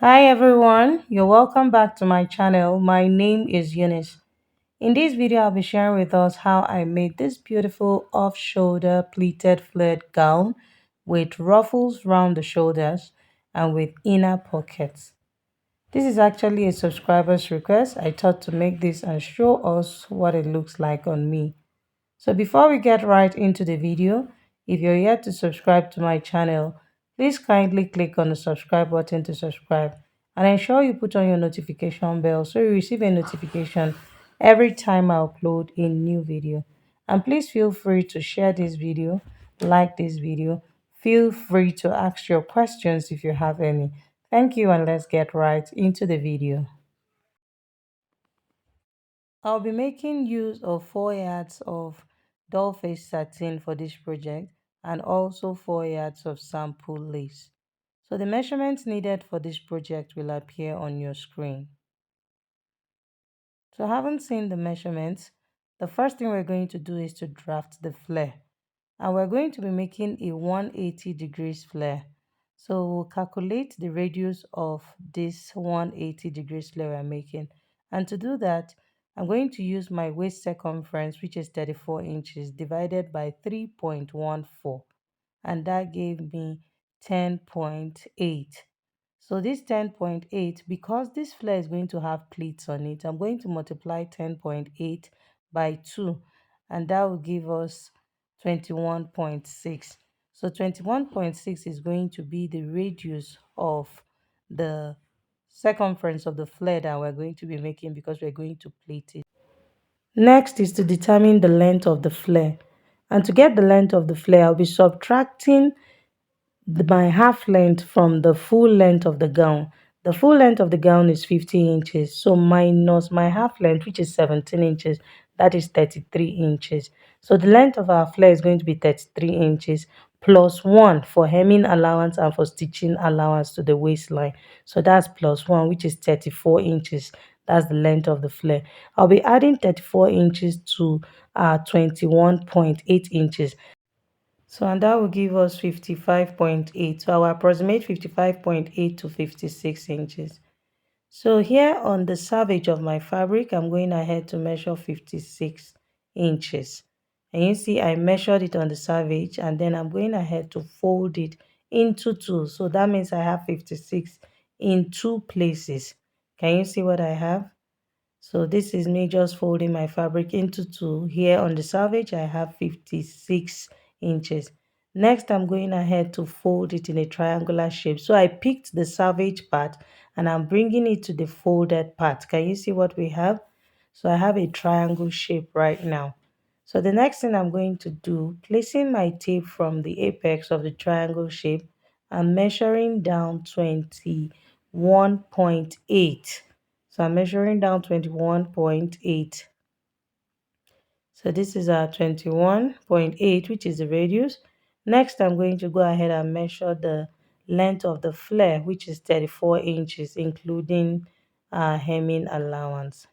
Hi everyone, you're welcome back to my channel. My name is Eunice. In this video, I'll be sharing with us how I made this beautiful off-shoulder pleated flared gown with ruffles round the shoulders and with inner pockets. This is actually a subscriber's request. I thought to make this and show us what it looks like on me. So before we get right into the video, if you're yet to subscribe to my channel, please kindly click on the subscribe button to subscribe and ensure you put on your notification bell so you receive a notification every time I upload a new video. And please feel free to share this video, like this video. Feel free to ask your questions if you have any. Thank you, and let's get right into the video. I'll be making use of 4 yards of doll face satin for this project and also 4 yards of sample lace. So the measurements needed for this project will appear on your screen. So having seen the measurements, the first thing we're going to do is to draft the flare. And we're going to be making a 180 degrees flare. So we'll calculate the radius of this 180 degrees flare we're making. And to do that, I'm going to use my waist circumference, which is 34 inches, divided by 3.14. And that gave me 10.8. So this 10.8, because this flare is going to have pleats on it, I'm going to multiply 10.8 by 2, and that will give us 21.6. So 21.6 is going to be the radius of the circumference of the flare that we're going to be making because we're going to pleat it. Next is to determine the length of the flare. And to get the length of the flare, I'll be subtracting my half length from the full length of the gown. The full length of the gown is 50 inches. So minus my half length, which is 17 inches, that is 33 inches. So the length of our flare is going to be 33 inches plus 1 for hemming allowance and for stitching allowance to the waistline. So that's plus 1, which is 34 inches. That's the length of the flare. I'll be adding 34 inches to 21.8 inches. So, and that will give us 55.8. So, I'll approximate 55.8 to 56 inches. So, here on the savage of my fabric, I'm going ahead to measure 56 inches. And you see, I measured it on the savage, and then I'm going ahead to fold it into two. So, that means I have 56 in two places. Can you see what I have? So this is me just folding my fabric into two. Here on the selvage, I have 56 inches. Next, I'm going ahead to fold it in a triangular shape. So I picked the selvage part and I'm bringing it to the folded part. Can you see what we have? So I have a triangle shape right now. So the next thing I'm going to do, placing my tape from the apex of the triangle shape, I'm measuring down 21.8. So I'm measuring down 21.8. So this is our 21.8, which is the radius. Next, I'm going to go ahead and measure the length of the flare, which is 34 inches, including hemming allowance.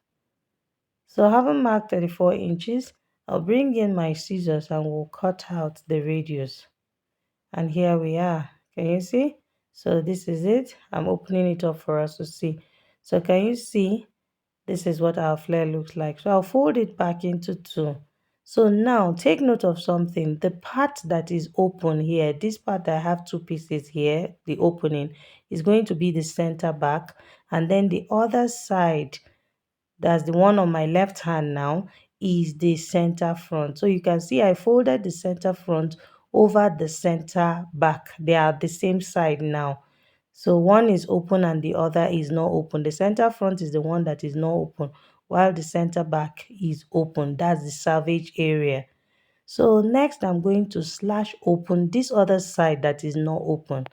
So having marked 34 inches, I'll bring in my scissors and we'll cut out the radius. And here we are. Can you see? So this is it. I'm opening it up for us to see. So can you see? This is what our flare looks like. So I'll fold it back into two. So now take note of something. The part that is open here, this part I have two pieces here, the opening, is going to be the center back. And then the other side, that's the one on my left hand now, is the center front. So you can see I folded the center front over the center back. They are the same side now. So one is open and the other is not open. The center front is the one that is not open, while the center back is open. That's the selvage area. So next I'm going to slash open this other side that is not open.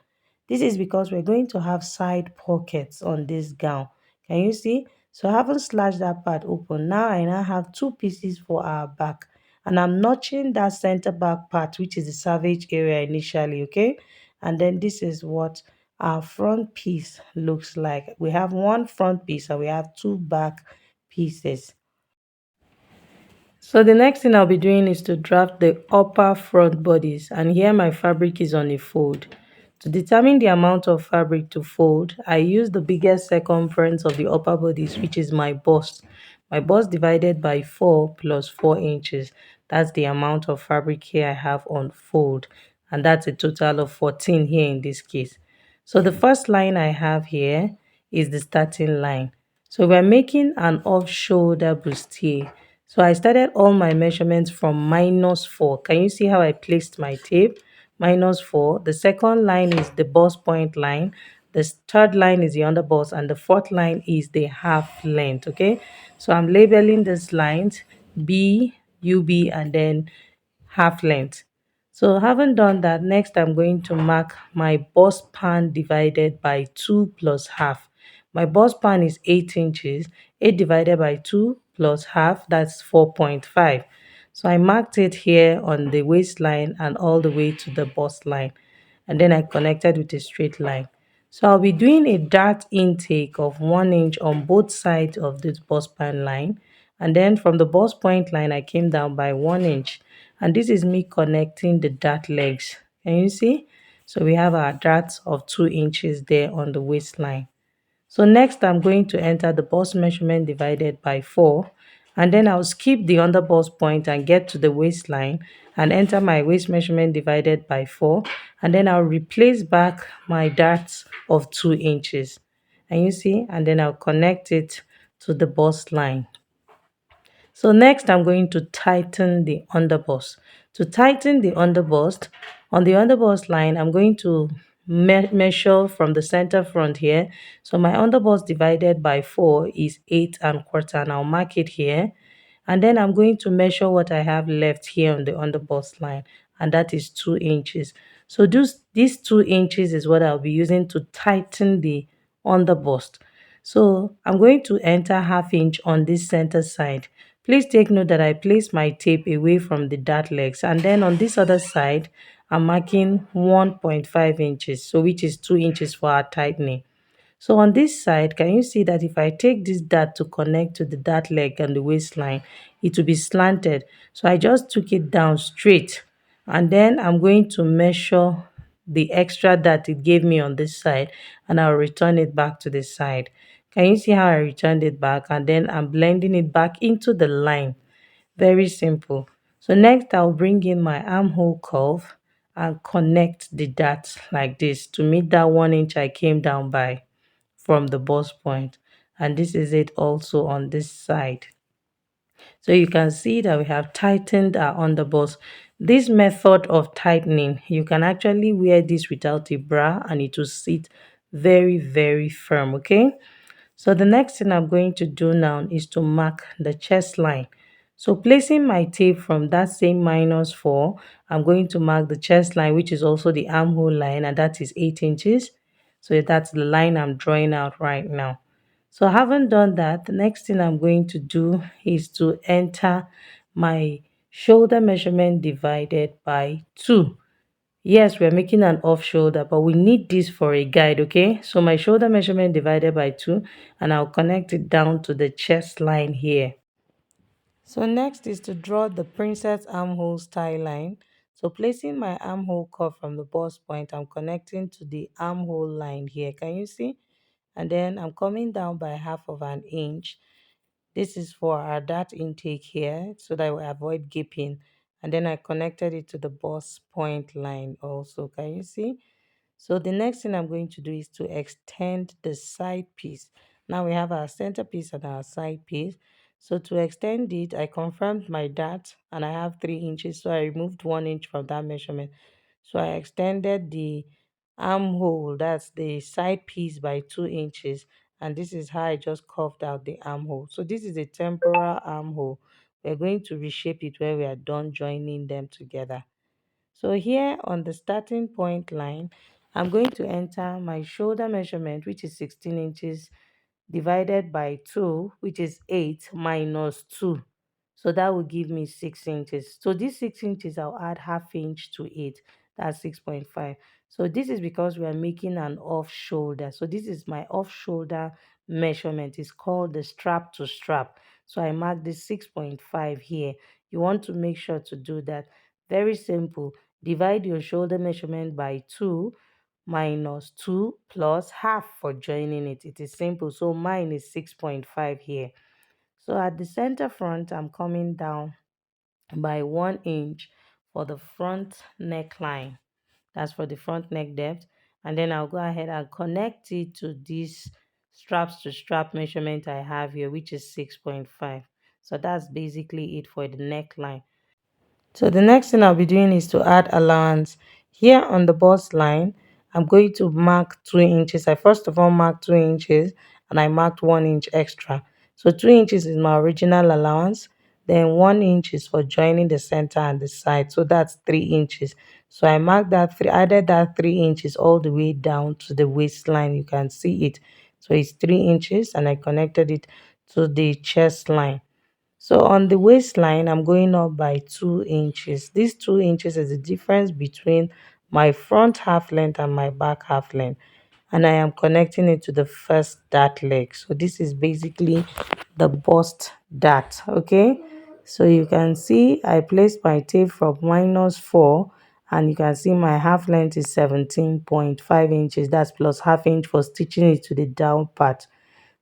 This is because we're going to have side pockets on this gown. Can you see? So I haven't slashed that part open. Now I now have two pieces for our back. And I'm notching that center back part, which is the selvage area initially, okay? And then this is what our front piece looks like. We have one front piece and we have two back pieces. So the next thing I'll be doing is to draft the upper front bodice, and here my fabric is on a fold. To determine the amount of fabric to fold, I use the biggest circumference of the upper bodice, which is my bust. My bust divided by 4 plus 4 inches. That's the amount of fabric here I have on fold. And that's a total of 14 here in this case. So the first line I have here is the starting line. So we're making an off shoulder bustier. So I started all my measurements from -4. Can you see how I placed my tape? -4. The second line is the bust point line. The third line is the underbust, and the fourth line is the half length. Okay, so I'm labeling these lines B, UB, and then half length. So having done that, next I'm going to mark my bust pan divided by 2 plus half. My bust pan is 8 inches. 8 divided by 2 plus half, that's 4.5. So I marked it here on the waistline and all the way to the bust line. And then I connected with a straight line. So I'll be doing a dart intake of 1 inch on both sides of this bust pan line. And then from the bust point line, I came down by 1 inch. And this is me connecting the dart legs. Can you see? So we have our darts of 2 inches there on the waistline. So next I'm going to enter the bust measurement divided by 4, and then I'll skip the under bust point and get to the waistline and enter my waist measurement divided by 4, and then I'll replace back my darts of 2 inches. And you see, and then I'll connect it to the bust line. So next I'm going to tighten the underbust. To tighten the underbust, on the underbust line, I'm going to measure from the center front here. So my underbust divided by 4 is 8 and 1/4, and I'll mark it here. And then I'm going to measure what I have left here on the underbust line, and that is 2 inches. So these 2 inches is what I'll be using to tighten the underbust. So I'm going to enter half inch on this center side. Please take note that I place my tape away from the dart legs, and then on this other side I'm marking 1.5 inches, so which is 2 inches for our tightening. So on this side, can you see that if I take this dart to connect to the dart leg and the waistline, it will be slanted. So I just took it down straight, and then I'm going to measure the extra that it gave me on this side, and I'll return it back to the side. Can you see how I returned it back? And then I'm blending it back into the line. Very simple. So next I'll bring in my armhole curve and connect the dart like this to meet that 1 inch I came down by from the bust point. And this is it also on this side. So you can see that we have tightened our underbust. This method of tightening, you can actually wear this without a bra and it will sit very, very firm. Okay, so the next thing I'm going to do now is to mark the chest line. So placing my tape from that same -4, I'm going to mark the chest line, which is also the armhole line, and that is 8 inches. So that's the line I'm drawing out right now. So having done that, the next thing I'm going to do is to enter my shoulder measurement divided by 2. Yes, we're making an off shoulder, but we need this for a guide, okay? So my shoulder measurement divided by 2, and I'll connect it down to the chest line here. So next is to draw the princess armhole style line. So placing my armhole curve from the bust point, I'm connecting to the armhole line here. Can you see? And then I'm coming down by half of an inch. This is for our dart intake here so that we avoid gaping. And then I connected it to the bust point line also. Can you see? So the next thing I'm going to do is to extend the side piece. Now we have our center piece and our side piece. So to extend it, I confirmed my dart and I have 3 inches. So I removed 1 inch from that measurement. So I extended the armhole, that's the side piece, by 2 inches. And this is how I just carved out the armhole. So this is a temporal armhole. We're going to reshape it when we are done joining them together. So here on the starting point line, I'm going to enter my shoulder measurement, which is 16 inches, divided by 2, which is 8, minus 2. So that will give me 6 inches. So this 6 inches, I'll add half inch to it. That's 6.5. So this is because we are making an off shoulder. So this is my off shoulder measurement. It's called the strap to strap. So I mark this 6.5 here. You want to make sure to do that. Very simple. Divide your shoulder measurement by 2, minus 2 plus half for joining it. It is simple. So mine is 6.5 here. So at the center front, I'm coming down by 1 inch for the front neckline. That's for the front neck depth. And then I'll go ahead and connect it to this straps to strap measurement I have here, which is 6.5. So that's basically it for the neckline. So the next thing I'll be doing is to add allowance. Here on the bust line, I'm going to mark 2 inches. I first of all marked 2 inches and I marked 1 inch extra. So 2 inches is my original allowance. Then 1 inch is for joining the center and the side. So that's 3 inches. So I marked that added that 3 inches all the way down to the waistline. You can see it. So it's 3 inches and I connected it to the chest line. So on the waistline, I'm going up by 2 inches. This 2 inches is the difference between my front half length and my back half length. And I am connecting it to the first dart leg. So this is basically the bust dart, okay? So you can see I placed my tape from -4 and you can see my half length is 17.5 inches. That's plus half inch for stitching it to the down part.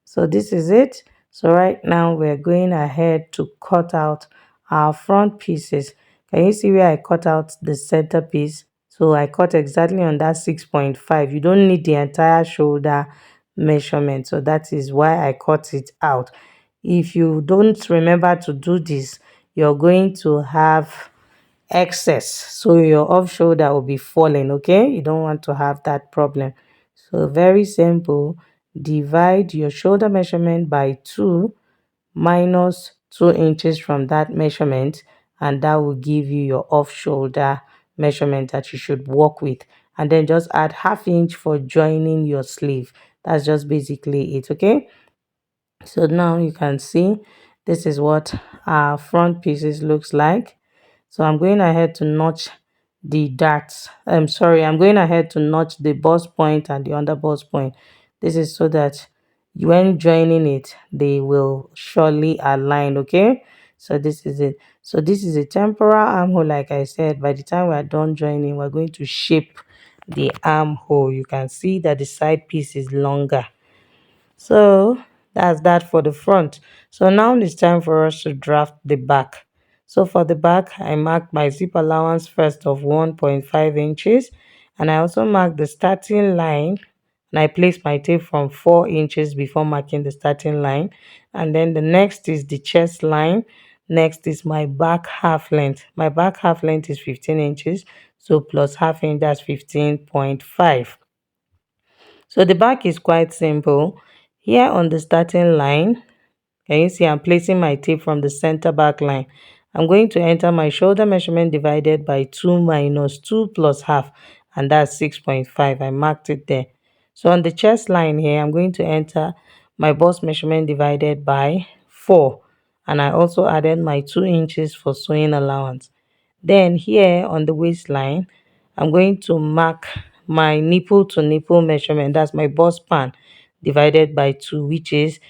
So this is it. So right now we're going ahead to cut out our front pieces. Can you see where I cut out the center piece? So I cut exactly on that 6.5. You don't need the entire shoulder measurement. So that is why I cut it out. If you don't remember to do this, you're going to have excess, so your off shoulder will be falling. Okay, you don't want to have that problem. So very simple. Divide your shoulder measurement by 2 minus 2 inches from that measurement, and that will give you your off shoulder measurement that you should work with. And then just add half inch for joining your sleeve. That's just basically it. Okay, so now you can see this is what our front pieces looks like. So I'm going ahead to notch the darts. I'm going ahead to notch the bust point and the under bust point. This is so that when joining it, they will surely align, okay? So this is it. So this is a temporal armhole, like I said. By the time we're done joining, we're going to shape the armhole. You can see that the side piece is longer. So that's that for the front. So now it's time for us to draft the back. So for the back, I marked my zip allowance first of 1.5 inches. And I also marked the starting line. And I placed my tape from 4 inches before marking the starting line. And then the next is the chest line. Next is my back half length. My back half length is 15 inches. So plus half inch, that's 15.5. So the back is quite simple. Here on the starting line, can you see I'm placing my tape from the center back line. I'm going to enter my shoulder measurement divided by 2 minus 2 plus half, and that's 6.5. I marked it there. So on the chest line here, I'm going to enter my bust measurement divided by 4, and I also added my 2 inches for sewing allowance. Then here on the waistline, I'm going to mark my nipple to nipple measurement. That's my bust span divided by 2, which is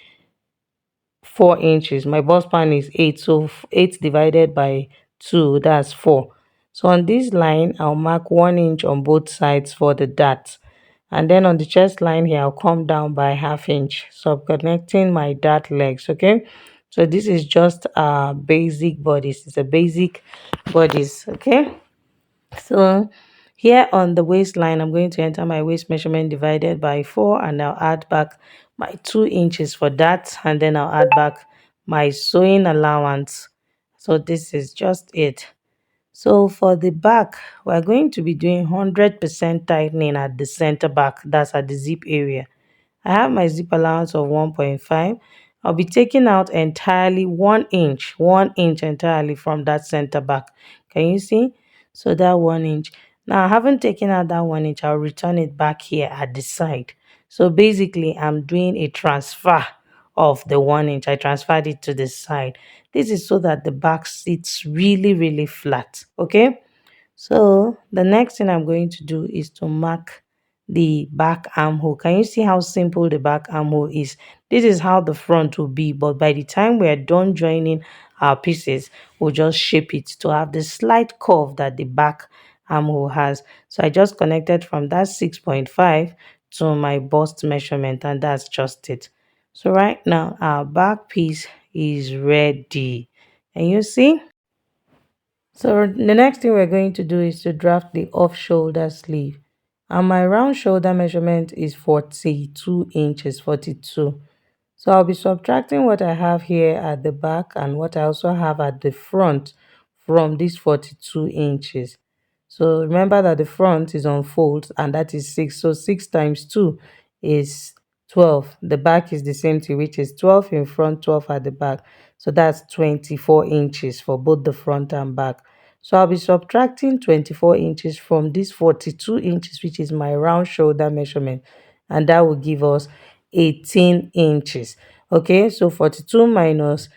4 inches. My bust span is 8, so 8 divided by 2, that's 4. So on this line, I'll mark 1 inch on both sides for the dart. And then on the chest line here, I'll come down by half inch. So I'm connecting my dart legs, okay? So this is just a basic bodice. It's a basic bodice, okay? So here on the waistline, I'm going to enter my waist measurement divided by 4, and I'll add back my 2 inches for that, and then I'll add back my sewing allowance. So this is just it. So for the back, we're going to be doing 100% tightening at the center back. That's at the zip area. I have my zip allowance of 1.5. I'll be taking out entirely 1 inch entirely from that center back. Can you see? So that 1 inch. Now I haven't taken out that 1 inch. I'll return it back here at the side. So basically I'm doing a transfer of the 1 inch. I transferred it to the side. This is so that the back sits really, really flat. Okay. So the next thing I'm going to do is to mark the back armhole. Can you see how simple the back armhole is? This is how the front will be, but by the time we're done joining our pieces, we'll just shape it to have the slight curve that the back armhole has. So I just connected from that 6.5 to my bust measurement, and that's just it. So right now our back piece is ready. And you see, so the next thing we're going to do is to draft the off shoulder sleeve. And my round shoulder measurement is 42 inches, 42. So I'll be subtracting what I have here at the back and what I also have at the front from these 42 inches. So remember that the front is on folds and that is 6. So 6 times 2 is 12. The back is the same thing, which is 12 in front, 12 at the back. So that's 24 inches for both the front and back. So I'll be subtracting 24 inches from this 42 inches, which is my round shoulder measurement. And that will give us 18 inches. Okay, so 42 minus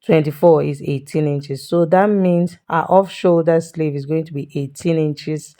24 is 18 inches. So that means our off shoulder sleeve is going to be 18 inches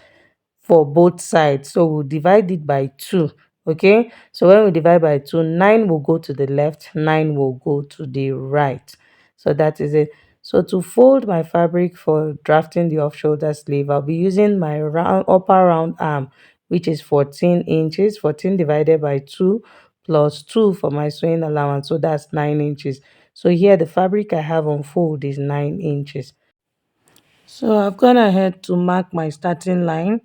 for both sides. So we'll divide it by 2. Okay, so when we divide by 2, 9 will go to the left, 9 will go to the right. So that is it. So to fold my fabric for drafting the off shoulder sleeve, I'll be using my round upper round arm, which is 14 inches. 14 divided by 2 plus 2 for my sewing allowance, so that's 9 inches. So here the fabric I have on fold is 9 inches. So I've gone ahead to mark my starting line.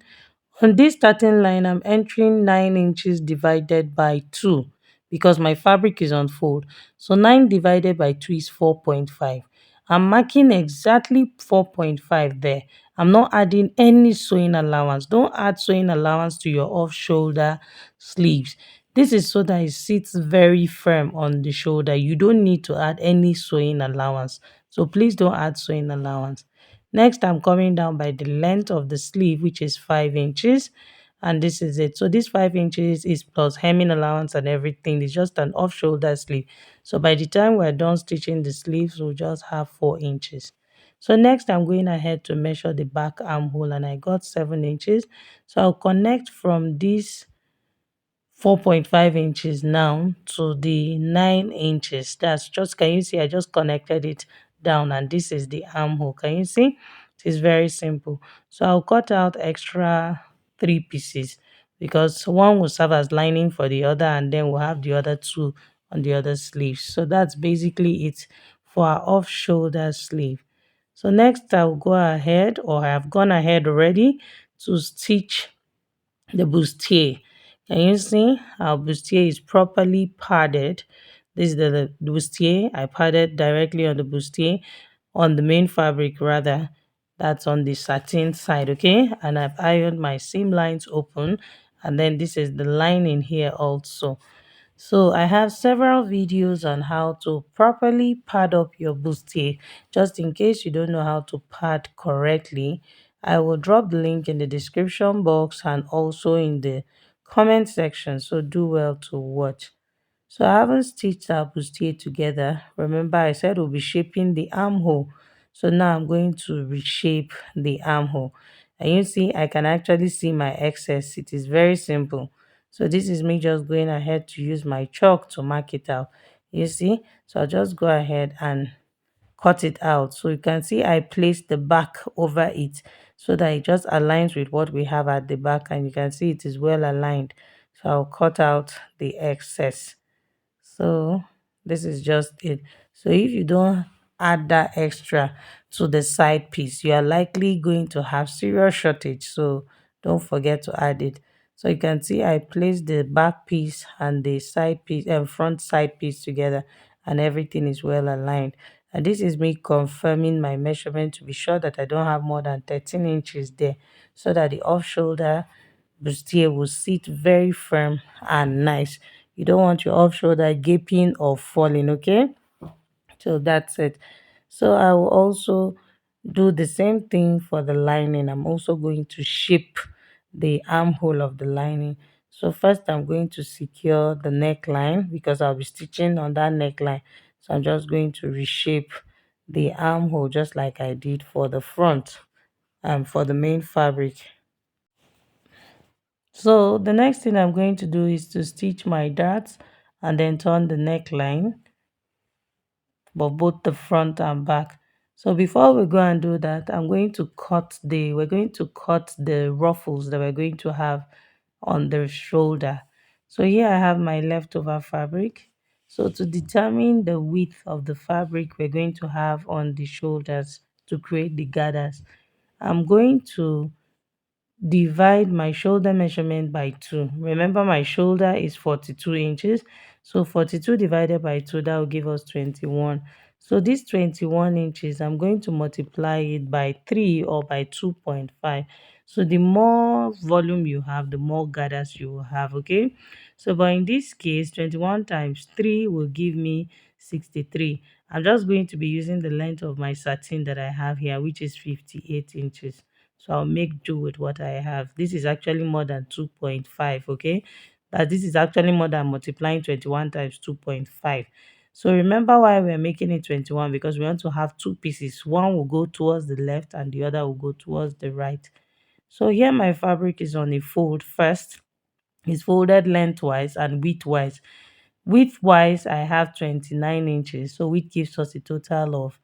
On this starting line, I'm entering 9 inches divided by 2 because my fabric is on fold. So 9 divided by 2 is 4.5. I'm marking exactly 4.5 there. I'm not adding any sewing allowance. Don't add sewing allowance to your off shoulder sleeves. This is so that it sits very firm on the shoulder. You don't need to add any sewing allowance. So please don't add sewing allowance. Next, I'm coming down by the length of the sleeve, which is 5 inches. And this is it. So this 5 inches is plus hemming allowance and everything. It's just an off shoulder sleeve. So by the time we're done stitching the sleeves, we'll just have 4 inches. So next, I'm going ahead to measure the back armhole, and I got 7 inches. So I'll connect from this 4.5 inches now to the 9 inches. That's just, can you see, I just connected it down, and this is the armhole. Can you see? It is very simple. So I'll cut out extra 3 pieces because one will serve as lining for the other, and then we'll have the other 2 on the other sleeve. So that's basically it for our off shoulder sleeve. So next I'll go ahead, or I have gone ahead already, to stitch the bustier. Can you see our bustier is properly padded? This is the bustier. I padded directly on the bustier, on the main fabric rather. That's on the satin side, okay? And I've ironed my seam lines open. And then this is the lining here also. So I have several videos on how to properly pad up your bustier. Just in case you don't know how to pad correctly, I will drop the link in the description box and also in the comment section. So do well to watch. So I haven't stitched our bustier together. Remember I said we'll be shaping the armhole. So now I'm going to reshape the armhole. And you see, I can actually see my excess. It is very simple. So this is me just going ahead to use my chalk to mark it out. You see? So I'll just go ahead and cut it out. So you can see I placed the back over it so that it just aligns with what we have at the back, and you can see it is well aligned. So I'll cut out the excess. So this is just it. So if you don't add that extra to the side piece, you are likely going to have serious shortage. So don't forget to add it. So you can see I placed the back piece and the side piece and front side piece together, and everything is well aligned. And this is me confirming my measurement to be sure that I don't have more than 13 inches there, so that the off shoulder bustier will sit very firm and nice. You don't want your off shoulder gaping or falling, okay? So that's it. So I will also do the same thing for the lining. I'm also going to shape the armhole of the lining. So first I'm going to secure the neckline because I'll be stitching on that neckline. So I'm just going to reshape the armhole just like I did for the front and for the main fabric. So the next thing I'm going to do is to stitch my darts and then turn the neckline, but both the front and back. So before we go and do that, we're going to cut the ruffles that we're going to have on the shoulder. So here I have my leftover fabric. So to determine the width of the fabric we're going to have on the shoulders to create the gathers, I'm going to divide my shoulder measurement by 2. Remember, my shoulder is 42 inches. So 42 divided by 2, that will give us 21. So this 21 inches, I'm going to multiply it by 3 or by 2.5. So the more volume you have, the more gathers you will have, okay? So but in this case, 21 times 3 will give me 63. I'm just going to be using the length of my satin that I have here, which is 58 inches. So I'll make do with what I have. This is actually more than 2.5, okay? That this is actually more than multiplying 21 times 2.5. So remember why we're making it 21, because we want to have two pieces. One will go towards the left and the other will go towards the right. So here my fabric is on a fold first. It's folded lengthwise and widthwise. Widthwise, I have 29 inches. So which gives us a total of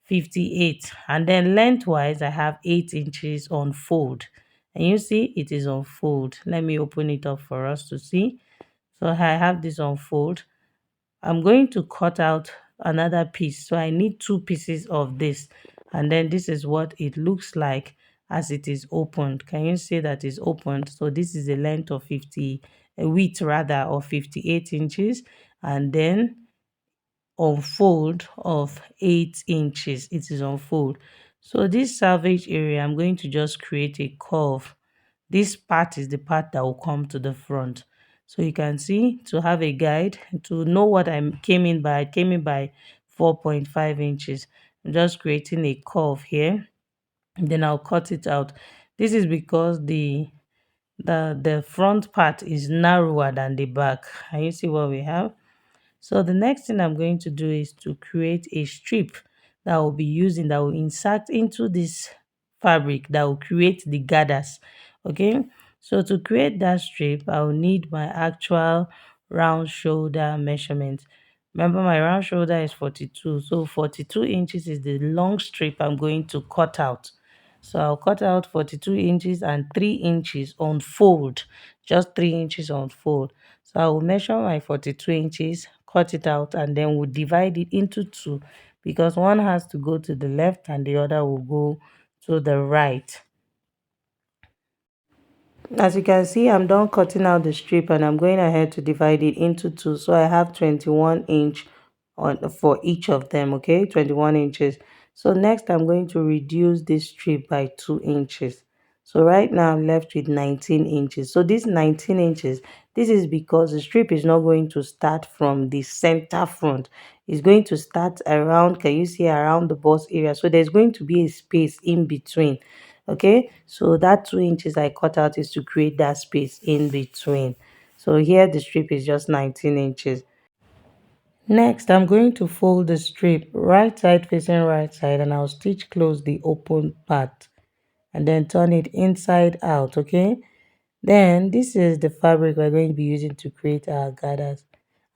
58, and then lengthwise I have 8 inches on fold, and you see it is on fold. Let me open it up for us to see. So I have this on fold. I'm going to cut out another piece, so I need two pieces of this, and then this is what it looks like as it is opened. Can you see that is opened? So this is a length of 50, a width rather of 58 inches, and then unfold of 8 inches. It is unfold. So this salvage area, I'm going to just create a curve. This part is the part that will come to the front. So you can see, to have a guide to know what I came in by 4.5 inches. I'm just creating a curve here, and then I'll cut it out. This is because the front part is narrower than the back. And you see what we have. So the next thing I'm going to do is to create a strip that will be using, that will insert into this fabric, that will create the gathers. Okay, so to create that strip, I will need my actual round shoulder measurement. Remember, my round shoulder is 42, so 42 inches is the long strip I'm going to cut out. So I'll cut out 42 inches and 3 inches on fold, just 3 inches on fold. So I will measure my 42 inches, cut it out, and then we'll divide it into two, because one has to go to the left and the other will go to the right. As you can see, I'm done cutting out the strip and I'm going ahead to divide it into two. So I have 21 inch on for each of them, okay? 21 inches. So next I'm going to reduce this strip by 2 inches. So right now I'm left with 19 inches. So this 19 inches, this is because the strip is not going to start from the center front. It's going to start around, can you see, around the bust area. So there's going to be a space in between. Okay, so that 2 inches I cut out is to create that space in between. So here the strip is just 19 inches. Next, I'm going to fold the strip right side facing right side, and I'll stitch close the open part and then turn it inside out. Okay, then this is the fabric we're going to be using to create our gathers.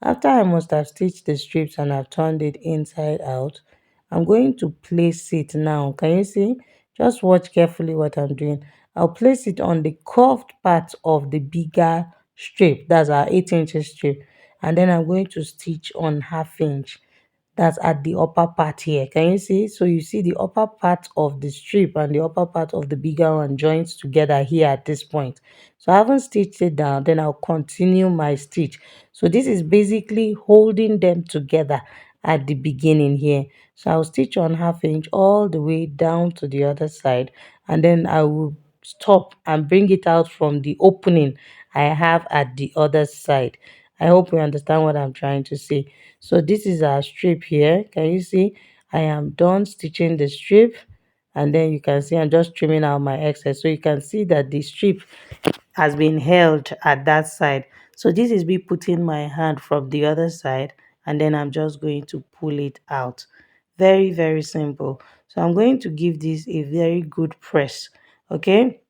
After I must have stitched the strips and I've turned it inside out, I'm going to place it now. Can you see? Just watch carefully what I'm doing. I'll place it on the curved part of the bigger strip. That's our 8 inches strip. And then I'm going to stitch on half inch. That's at the upper part here. Can you see? So you see the upper part of the strip and the upper part of the bigger one joins together here at this point. So I haven't stitched it down, then I'll continue my stitch. So this is basically holding them together at the beginning here. So I'll stitch on half inch all the way down to the other side, and then I will stop and bring it out from the opening I have at the other side. I hope you understand what I'm trying to say. So this is our strip here. Can you see? I am done stitching the strip, and then you can see I'm just trimming out my excess. So you can see that the strip has been held at that side. So this is me putting my hand from the other side, and then I'm just going to pull it out. Very, very simple. So I'm going to give this a very good press. Okay,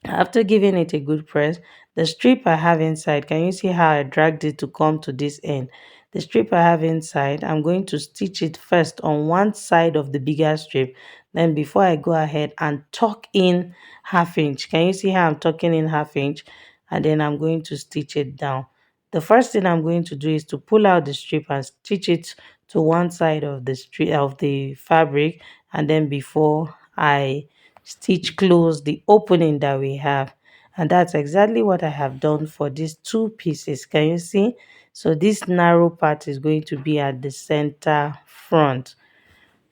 after giving it a good press, the strip I have inside, can you see how I dragged it to come to this end? the strip I have inside, I'm going to stitch it first on one side of the bigger strip. Then before I go ahead and tuck in half inch, can you see how I'm tucking in half inch? And then I'm going to stitch it down. The first thing I'm going to do is to pull out the strip and stitch it to one side of the strip of the fabric, and then before I stitch close the opening that we have. And that's exactly what I have done for these two pieces. Can you see? So this narrow part is going to be at the center front.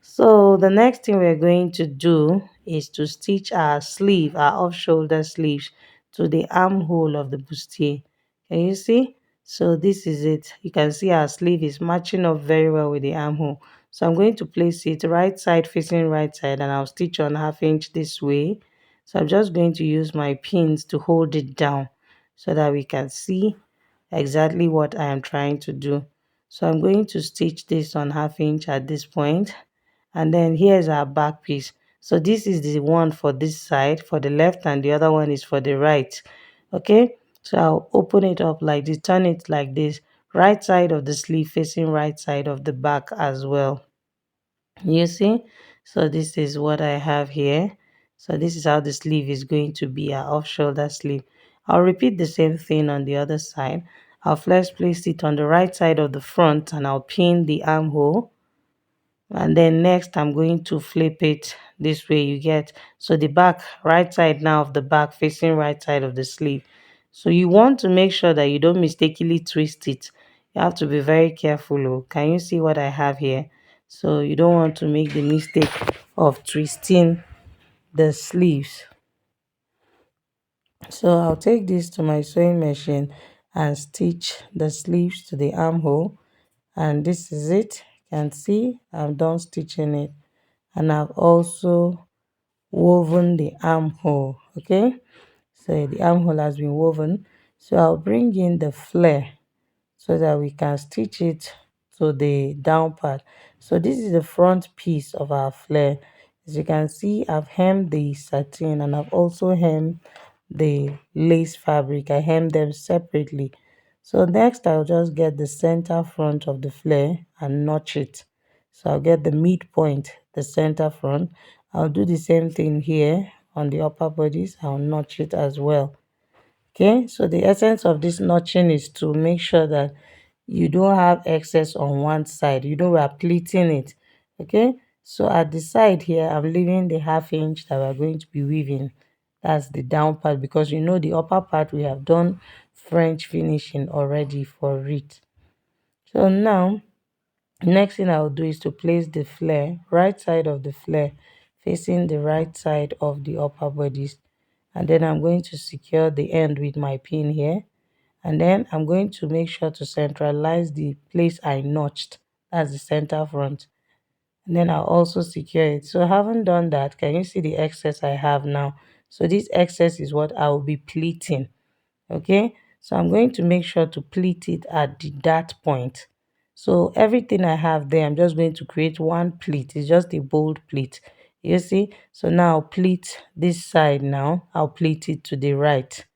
So the next thing we're going to do is to stitch our sleeve, our off shoulder sleeves, to the armhole of the bustier. Can you see? So this is it. You can see our sleeve is matching up very well with the armhole. So I'm going to place it right side facing right side, and I'll stitch on half inch this way. So I'm just going to use my pins to hold it down so that we can see exactly what I am trying to do. So I'm going to stitch this on half inch at this point, and then here's our back piece. So this is the one for this side for the left, and the other one is for the right. Okay, so I'll open it up like this, turn it like this, right side of the sleeve facing right side of the back as well. You see? So this is what I have here. So this is how the sleeve is going to be, our off shoulder sleeve. I'll repeat the same thing on the other side. I'll first place it on the right side of the front, and I'll pin the armhole, and then next I'm going to flip it this way, you get. So the back, right side now of the back facing right side of the sleeve. So you want to make sure that you don't mistakenly twist it. You have to be very careful. Oh, can you see what I have here? So you don't want to make the mistake of twisting the sleeves. So I'll take this to my sewing machine and stitch the sleeves to the armhole, and this is it. You can see I'm done stitching it, and I've also woven the armhole. Okay, so the armhole has been woven. So I'll bring in the flare so that we can stitch it to the down part. So this is the front piece of our flare. As you can see, I've hemmed the satin, and I've also hemmed the lace fabric. I hem them separately. So next I'll just get the center front of the flare and notch it. So I'll get the midpoint, the center front. I'll do the same thing here on the upper bodice. I'll notch it as well. Okay, so the essence of this notching is to make sure that you don't have excess on one side. You know, we are pleating it. Okay, so at the side here, I'm leaving the half inch that we're going to be weaving. That's the down part, because you know the upper part we have done French finishing already for it. So now next thing I'll do is to place the flare, right side of the flare facing the right side of the upper bodice, and then I'm going to secure the end with my pin here, and then I'm going to make sure to centralize the place I notched, that's the center front, and then I'll also secure it. So having done that, can you see the excess I have now? So this excess is what I will be pleating. Okay, so I'm going to make sure to pleat it at the dart point. So everything I have there, I'm just going to create one pleat. It's just a bold pleat, you see. So now I'll pleat this side. Now I'll pleat it to the right.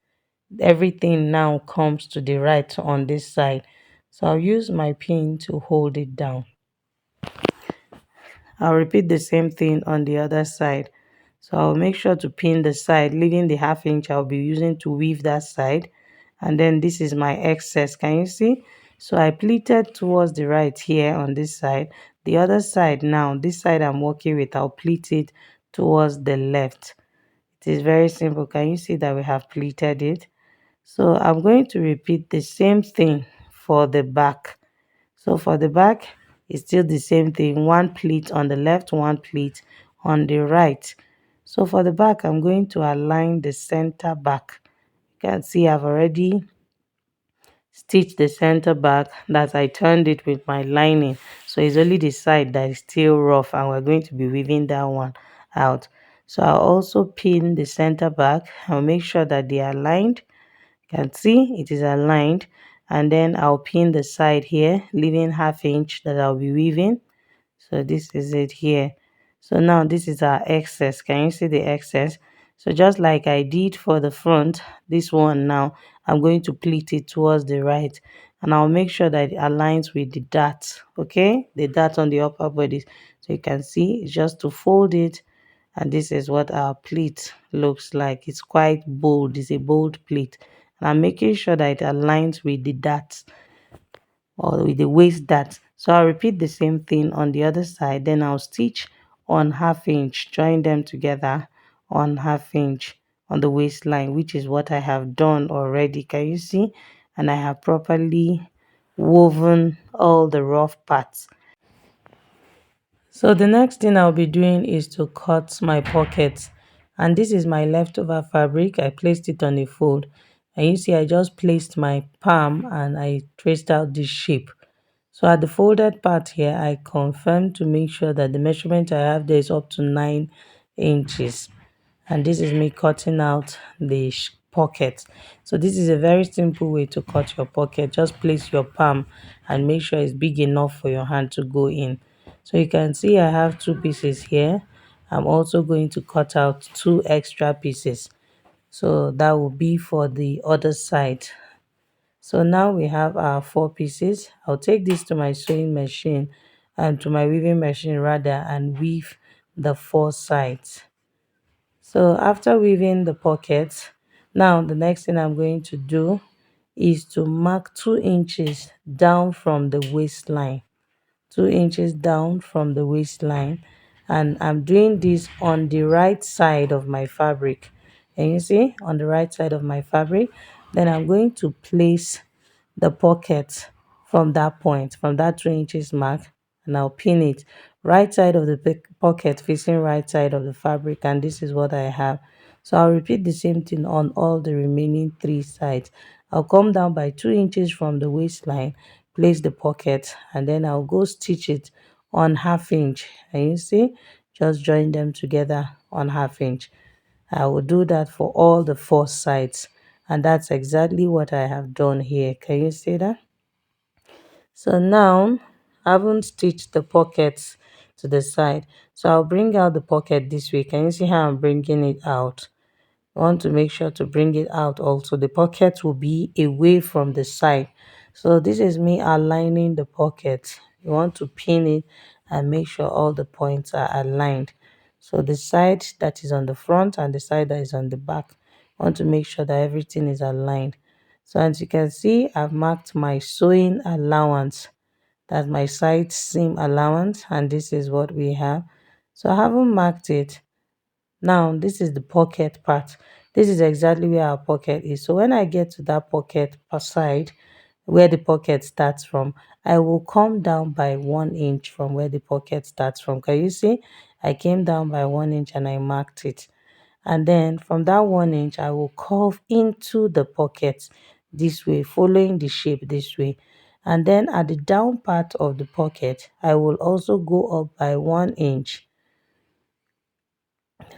Everything now comes to the right on this side. So I'll use my pin to hold it down. I'll repeat the same thing on the other side. So I'll make sure to pin the side, leaving the half inch I'll be using to weave that side. And then this is my excess. Can you see? So I pleated towards the right here on this side. The other side now, this side I'm working with, I'll pleat it towards the left. It is very simple. Can you see that we have pleated it? So I'm going to repeat the same thing for the back. So for the back, it's still the same thing. One pleat on the left, one pleat on the right. So for the back, I'm going to align the center back. You can see I've already stitched the center back, that I turned it with my lining. So it's only the side that is still rough, and we're going to be weaving that one out. So I'll also pin the center back. I'll make sure that they are aligned. You can see it is aligned, and then I'll pin the side here, leaving half inch that I'll be weaving. So this is it here. So now this is our excess. Can you see the excess? So just like I did for the front, this one now I'm going to pleat it towards the right, and I'll make sure that it aligns with the dart, okay, the dart on the upper bodice. So you can see it's just to fold it, and this is what our pleat looks like. It's quite bold, it's a bold pleat, and I'm making sure that it aligns with the dart or with the waist dart. So I'll repeat the same thing on the other side, then I'll stitch on half inch, join them together on half inch on the waistline, which is what I have done already. Can you see? And I have properly woven all the rough parts. So the next thing I'll be doing is to cut my pockets, and this is my leftover fabric. I placed it on a fold, and you see I just placed my palm and I traced out this shape. So at the folded part here, I confirm to make sure that the measurement I have there is up to 9 inches. And this is me cutting out the pocket. So this is a very simple way to cut your pocket. Just place your palm and make sure it's big enough for your hand to go in. So you can see I have two pieces here. I'm also going to cut out two extra pieces. So that will be for the other side. So now we have our four pieces. I'll take this to my sewing machine and to my weaving machine rather, and weave the four sides. So after weaving the pockets, now the next thing I'm going to do is to mark 2 inches down from the waistline. 2 inches down from the waistline, and I'm doing this on the right side of my fabric. And you see, on the right side of my fabric, then I'm going to place the pocket from that point, from that 2 inches mark, and I'll pin it right side of the pocket facing right side of the fabric, and this is what I have. So I'll repeat the same thing on all the remaining three sides. I'll come down by 2 inches from the waistline, place the pocket, and then I'll go stitch it on half inch, and you see, just join them together on half inch. I will do that for all the four sides, and that's exactly what I have done here. Can you see that? So now I haven't stitched the pockets to the side, so I'll bring out the pocket this way. Can you see how I'm bringing it out? I want to make sure to bring it out also. The pocket will be away from the side. So this is me aligning the pocket. You want to pin it and make sure all the points are aligned. So the side that is on the front and the side that is on the back, I want to make sure that everything is aligned. So as you can see, I've marked my sewing allowance. That's my side seam allowance, and this is what we have. So I haven't marked it. Now, this is the pocket part. This is exactly where our pocket is. So when I get to that pocket side, where the pocket starts from, I will come down by 1 inch from where the pocket starts from. Can you see? I came down by 1 inch and I marked it. And then from that 1 inch, I will curve into the pocket this way, following the shape this way. And then at the down part of the pocket, I will also go up by 1 inch.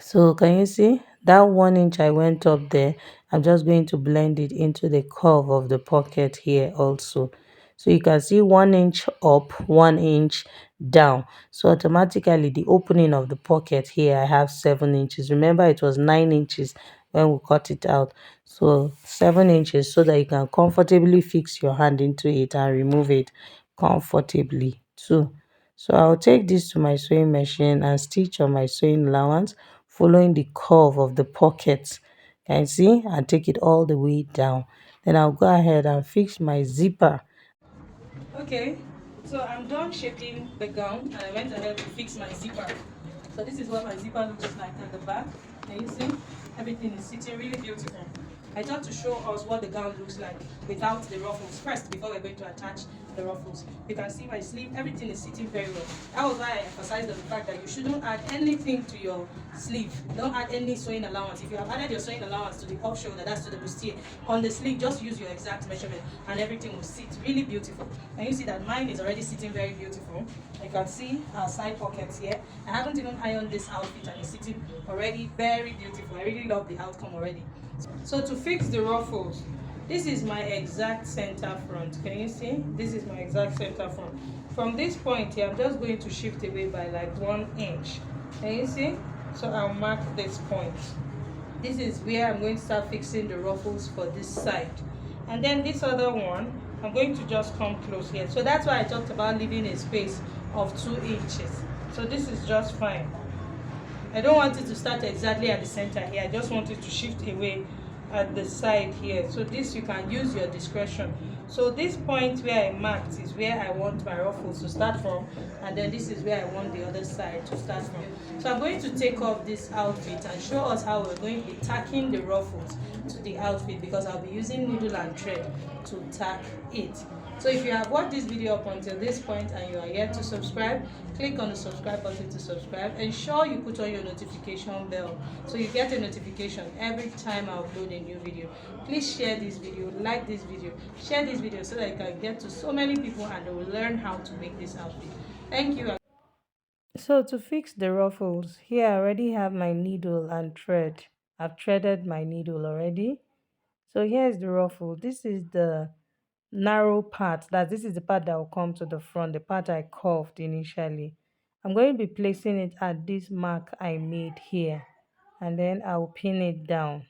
So can you see that 1 inch I went up there? I'm just going to blend it into the curve of the pocket here also. So you can see 1 inch up, 1 inch down. So automatically the opening of the pocket here, I have 7 inches. Remember, it was 9 inches when we cut it out. So 7 inches, so that you can comfortably fix your hand into it and remove it comfortably too. So I'll take this to my sewing machine and stitch on my sewing allowance, following the curve of the pocket. Can you see? And take it all the way down. Then I'll go ahead and fix my zipper. Okay, so I'm done shaping the gown, and I went ahead to fix my zipper. So this is what my zipper looks like at the back. Can you see? Everything is sitting really beautiful. I thought to show us what the gown looks like without the ruffles first before we're going to attach the ruffles. You can see my sleeve, everything is sitting very well. That was why I emphasized on the fact that you shouldn't add anything to your sleeve. Don't add any sewing allowance. If you have added your sewing allowance to the off shoulder, that's to the bustier, on the sleeve, just use your exact measurement and everything will sit really beautiful. And you see that mine is already sitting very beautiful. You can see our side pockets here. I haven't even ironed this outfit and it's sitting already very beautiful. I really love the outcome already. So to fix the ruffles, this is my exact center front. Can you see? This is my exact center front. From this point here, I'm just going to shift away by like 1 inch. Can you see? So I'll mark this point. This is where I'm going to start fixing the ruffles for this side. And then this other one, I'm going to just come close here. So that's why I talked about leaving a space of 2 inches. So this is just fine. I don't want it to start exactly at the center here. I just want it to shift away at the side here. So this you can use your discretion. So this point where I marked is where I want my ruffles to start from, and then this is where I want the other side to start from. So I'm going to take off this outfit and show us how we're going to be tacking the ruffles to the outfit, because I'll be using needle and thread to tack it. So if you have watched this video up until this point and you are yet to subscribe, click on the subscribe button to subscribe. Ensure you put on your notification bell so you get a notification every time I upload a new video. Please share this video, like this video, share this video so that it can get to so many people and they will learn how to make this outfit. Thank you. So to fix the ruffles, here I already have my needle and thread. I've threaded my needle already. So here's the ruffle. This is the narrow part. This is the part that will come to the front, the part I curved initially. I'm going to be placing it at this mark I made here, and then I'll pin it down.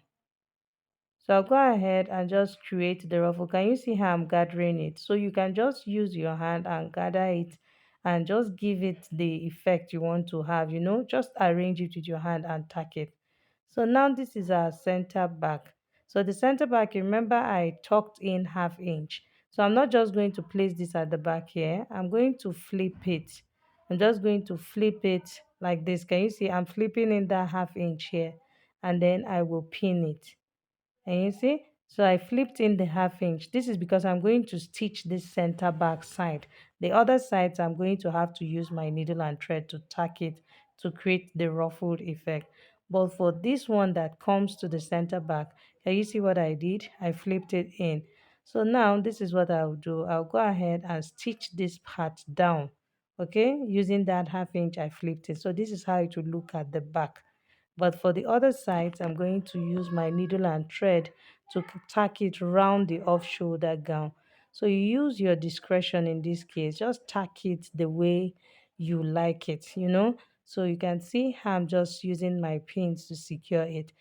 So I'll go ahead and just create the ruffle. Can you see how I'm gathering it? So you can just use your hand and gather it and just give it the effect you want to have, just arrange it with your hand and tack it. So now this is our center back. So the center back, remember I tucked in 1/2 inch. So I'm not just going to place this at the back here. I'm going to flip it. I'm just going to flip it like this. Can you see I'm flipping in that 1/2 inch here, and then I will pin it. And you see, so I flipped in the 1/2 inch. This is because I'm going to stitch this center back side. The other sides I'm going to have to use my needle and thread to tack it to create the ruffled effect. But for this one that comes to the center back, can you see what I did? I flipped it in. So now this is what I'll do. I'll go ahead and stitch this part down, okay, using that 1/2 inch I flipped it. So this is how it will look at the back. But for the other sides, I'm going to use my needle and thread to tack it round the off shoulder gown. So you use your discretion in this case. Just tack it the way you like it. So you can see how I'm just using my pins to secure it.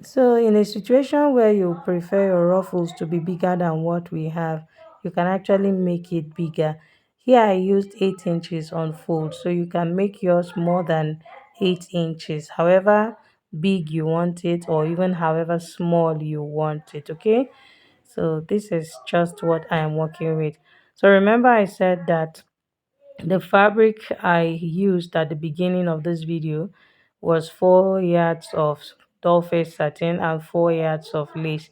So in a situation where you prefer your ruffles to be bigger than what we have, you can actually make it bigger. Here I used 8 inches on fold, so you can make yours more than 8 inches, however big you want it, or even however small you want it, okay? So this is just what I am working with. So remember I said that the fabric I used at the beginning of this video was 4 yards of doll face satin and 4 yards of lace.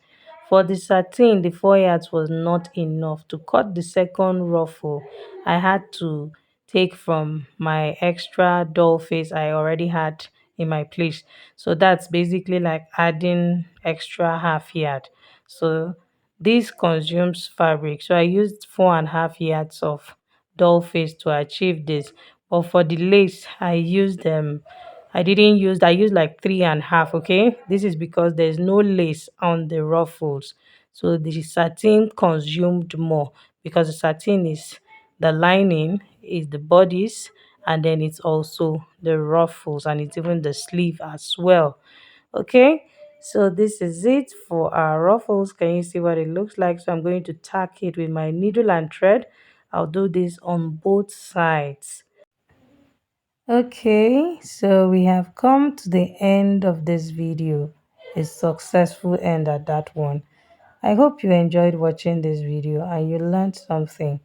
For the satin, the 4 yards was not enough. To cut the second ruffle, I had to take from my extra doll face I already had in my place. So that's basically like adding extra half yard. So this consumes fabric. So I used 4.5 yards of doll face to achieve this. But for the lace, I used like 3.5. Okay, this is because there's no lace on the ruffles, so the satin consumed more, because the satin is the lining, is the bodice, and then it's also the ruffles, and it's even the sleeve as well. Okay, so this is it for our ruffles. Can you see what it looks like? So I'm going to tack it with my needle and thread. I'll do this on both sides. Okay, so we have come to the end of this video, a successful end at that one. I hope you enjoyed watching this video and you learned something.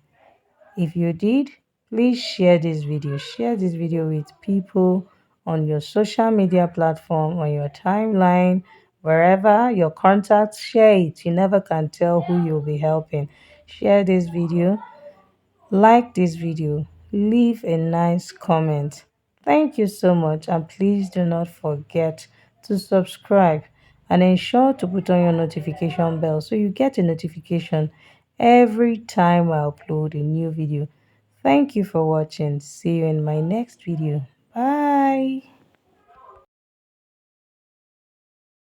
If you did, please share this video with people on your social media platform, on your timeline, wherever your contacts. Share it. You never can tell who you'll be helping. Share this video, like this video, leave a nice comment. Thank you so much, and please do not forget to subscribe and ensure to put on your notification bell so you get a notification every time I upload a new video. Thank you for watching. See you in my next video. Bye.